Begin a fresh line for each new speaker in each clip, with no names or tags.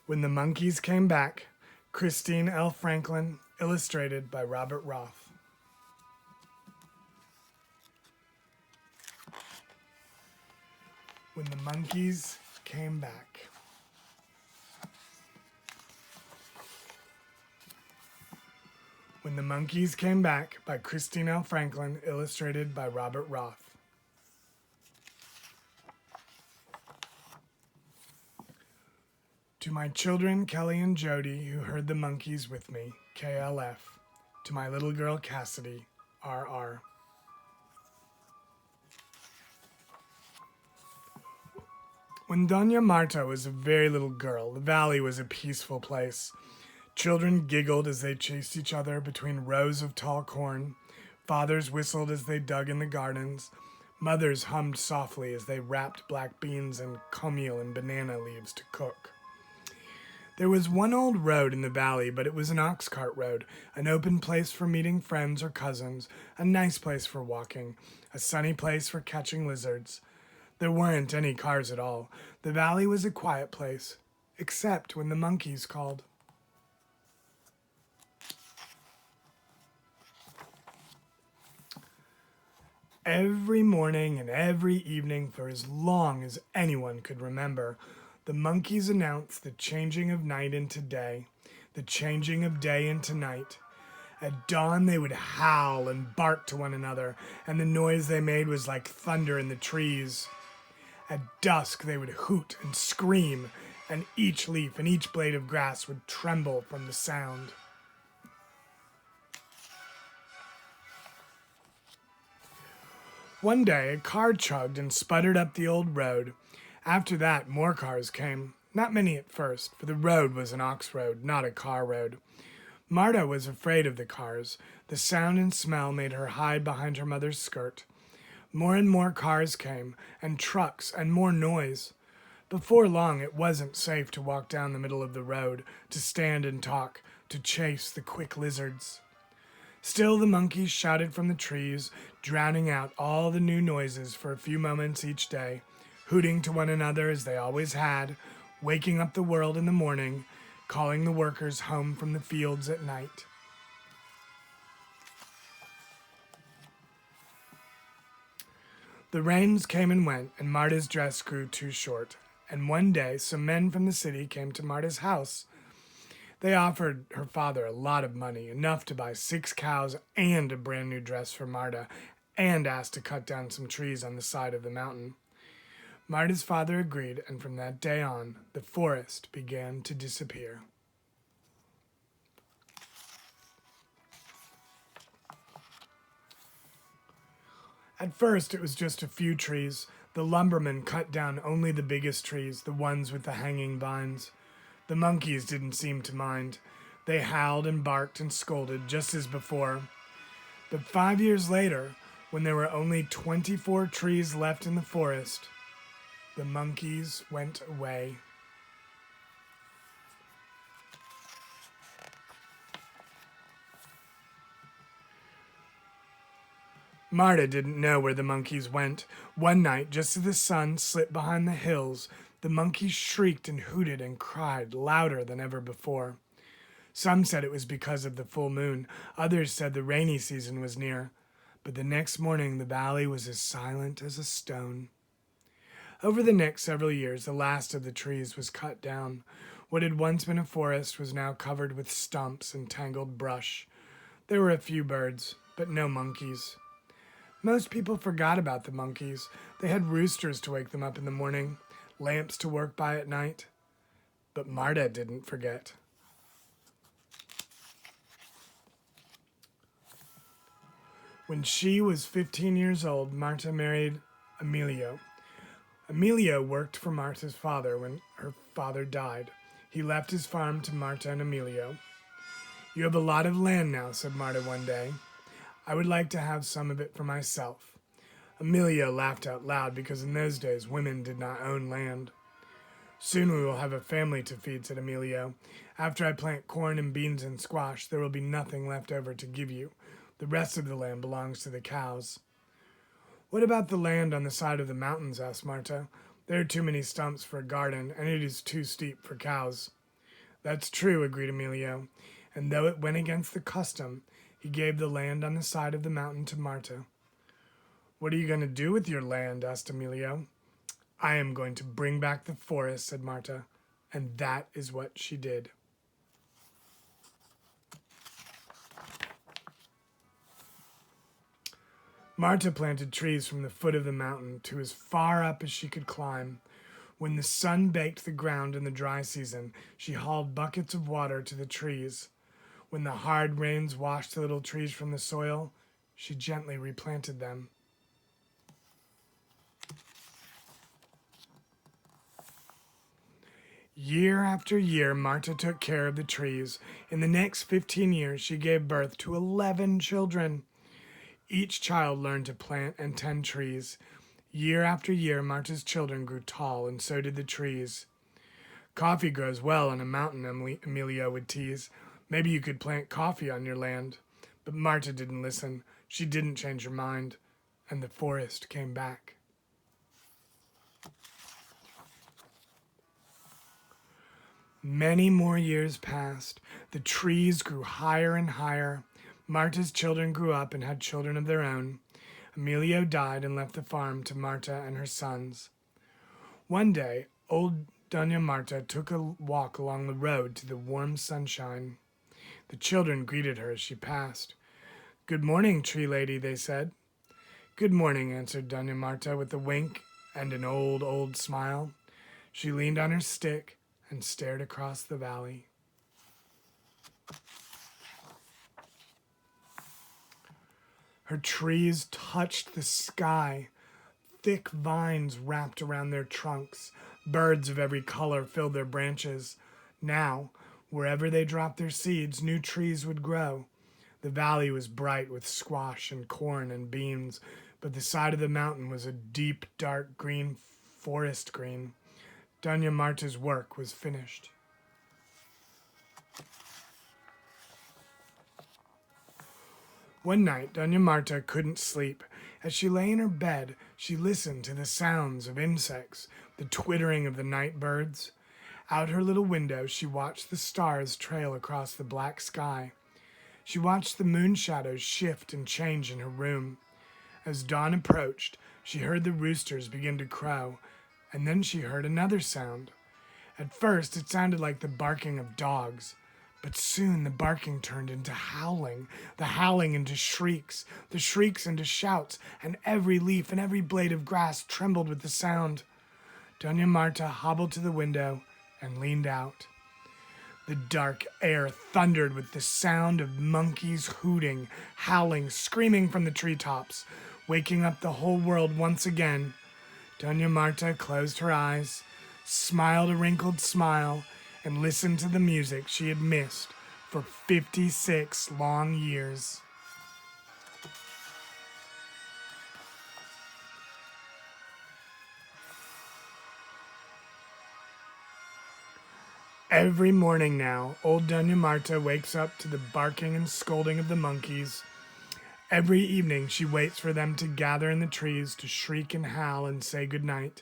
When the Monkeys Came Back, Kristine L. Franklin, illustrated by Robert Roth. When the Monkeys Came Back. When the Monkeys Came Back by Kristine L. Franklin, illustrated by Robert Roth. To my children, Kelly and Jody, who heard the monkeys with me, KLF. To my little girl, Cassidy, RR. When Doña Marta was a very little girl, the valley was a peaceful place. Children giggled as they chased each other between rows of tall corn. Fathers whistled as they dug in the gardens. Mothers hummed softly as they wrapped black beans and cornmeal and banana leaves to cook. There was one old road in the valley, but it was an ox cart road, an open place for meeting friends or cousins, a nice place for walking, a sunny place for catching lizards. There weren't any cars at all. The valley was a quiet place, except when the monkeys called. Every morning and every evening for as long as anyone could remember, the monkeys announced the changing of night into day, the changing of day into night. At dawn they would howl and bark to one another, and the noise they made was like thunder in the trees. At dusk they would hoot and scream, and each leaf and each blade of grass would tremble from the sound. One day a car chugged and sputtered up the old road. After that, more cars came. Not many at first, for the road was an ox road, not a car road. Marta was afraid of the cars. The sound and smell made her hide behind her mother's skirt. More and more cars came, and trucks, and more noise. Before long, it wasn't safe to walk down the middle of the road, to stand and talk, to chase the quick lizards. Still the monkeys shouted from the trees, drowning out all the new noises for a few moments each day, hooting to one another as they always had, waking up the world in the morning, calling the workers home from the fields at night. The rains came and went, and Marta's dress grew too short, and one day some men from the city came to Marta's house. They offered her father a lot of money, enough to buy 6 cows and a brand new dress for Marta, and asked to cut down some trees on the side of the mountain. Marta's father agreed, and from that day on, the forest began to disappear. At first, it was just a few trees. The lumbermen cut down only the biggest trees, the ones with the hanging vines. The monkeys didn't seem to mind. They howled and barked and scolded just as before. But 5 years later, when there were only 24 trees left in the forest, the monkeys went away. Marta didn't know where the monkeys went. One night, just as the sun slipped behind the hills, the monkeys shrieked and hooted and cried louder than ever before. Some said it was because of the full moon. Others said the rainy season was near. But the next morning, the valley was as silent as a stone. Over the next several years, the last of the trees was cut down. What had once been a forest was now covered with stumps and tangled brush. There were a few birds, but no monkeys. Most people forgot about the monkeys. They had roosters to wake them up in the morning, lamps to work by at night. But Marta didn't forget. When she was 15 years old, Marta married Emilio. Emilio worked for Marta's father when her father died. He left his farm to Marta and Emilio. "You have a lot of land now," said Marta one day. "I would like to have some of it for myself." Emilio laughed out loud because in those days women did not own land. "Soon we will have a family to feed," said Emilio. "After I plant corn and beans and squash, there will be nothing left over to give you. The rest of the land belongs to the cows." "What about the land on the side of the mountains?" asked Marta. "There are too many stumps for a garden, and it is too steep for cows." That's true, agreed Emilio, and though it went against the custom, he gave the land on the side of the mountain to Marta. What are you going to do with your land? Asked Emilio. I am going to bring back the forest, said Marta, and that is what she did. Marta planted trees from the foot of the mountain to as far up as she could climb. When the sun baked the ground in the dry season, she hauled buckets of water to the trees. When the hard rains washed the little trees from the soil, she gently replanted them. Year after year, Marta took care of the trees. In the next 15 years, she gave birth to 11 children. Each child learned to plant and tend trees. Year after year, Marta's children grew tall, and so did the trees. Coffee grows well on a mountain, Emilio would tease. Maybe you could plant coffee on your land. But Marta didn't listen. She didn't change her mind, and the forest came back. Many more years passed. The trees grew higher and higher. Marta's children grew up and had children of their own. Emilio died and left the farm to Marta and her sons. One day, old Doña Marta took a walk along the road to the warm sunshine. The children greeted her as she passed. Good morning, tree lady, they said. Good morning, answered Doña Marta with a wink and an old smile. She leaned on her stick and stared across the valley. Her trees touched the sky. Thick vines wrapped around their trunks. Birds of every color filled their branches. Now, wherever they dropped their seeds, new trees would grow. The valley was bright with squash and corn and beans, but the side of the mountain was a deep, dark green, forest green. Doña Marta's work was finished. One night, Doña Marta couldn't sleep. As she lay in her bed, she listened to the sounds of insects, the twittering of the night birds. Out her little window, she watched the stars trail across the black sky. She watched the moon shadows shift and change in her room. As dawn approached, she heard the roosters begin to crow, and then she heard another sound. At first, it sounded like the barking of dogs. But soon the barking turned into howling, the howling into shrieks, the shrieks into shouts, and every leaf and every blade of grass trembled with the sound. Doña Marta hobbled to the window and leaned out. The dark air thundered with the sound of monkeys hooting, howling, screaming from the treetops, waking up the whole world once again. Doña Marta closed her eyes, smiled a wrinkled smile, and listened to the music she had missed for 56 long years. Every morning now, old Doña Marta wakes up to the barking and scolding of the monkeys. Every evening she waits for them to gather in the trees to shriek and howl and say goodnight.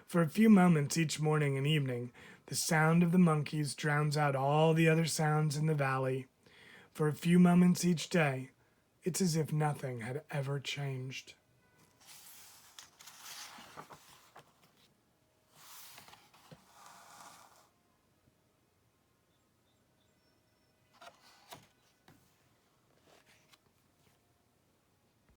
For a few moments each morning and evening, the sound of the monkeys drowns out all the other sounds in the valley. For a few moments each day, it's as if nothing had ever changed.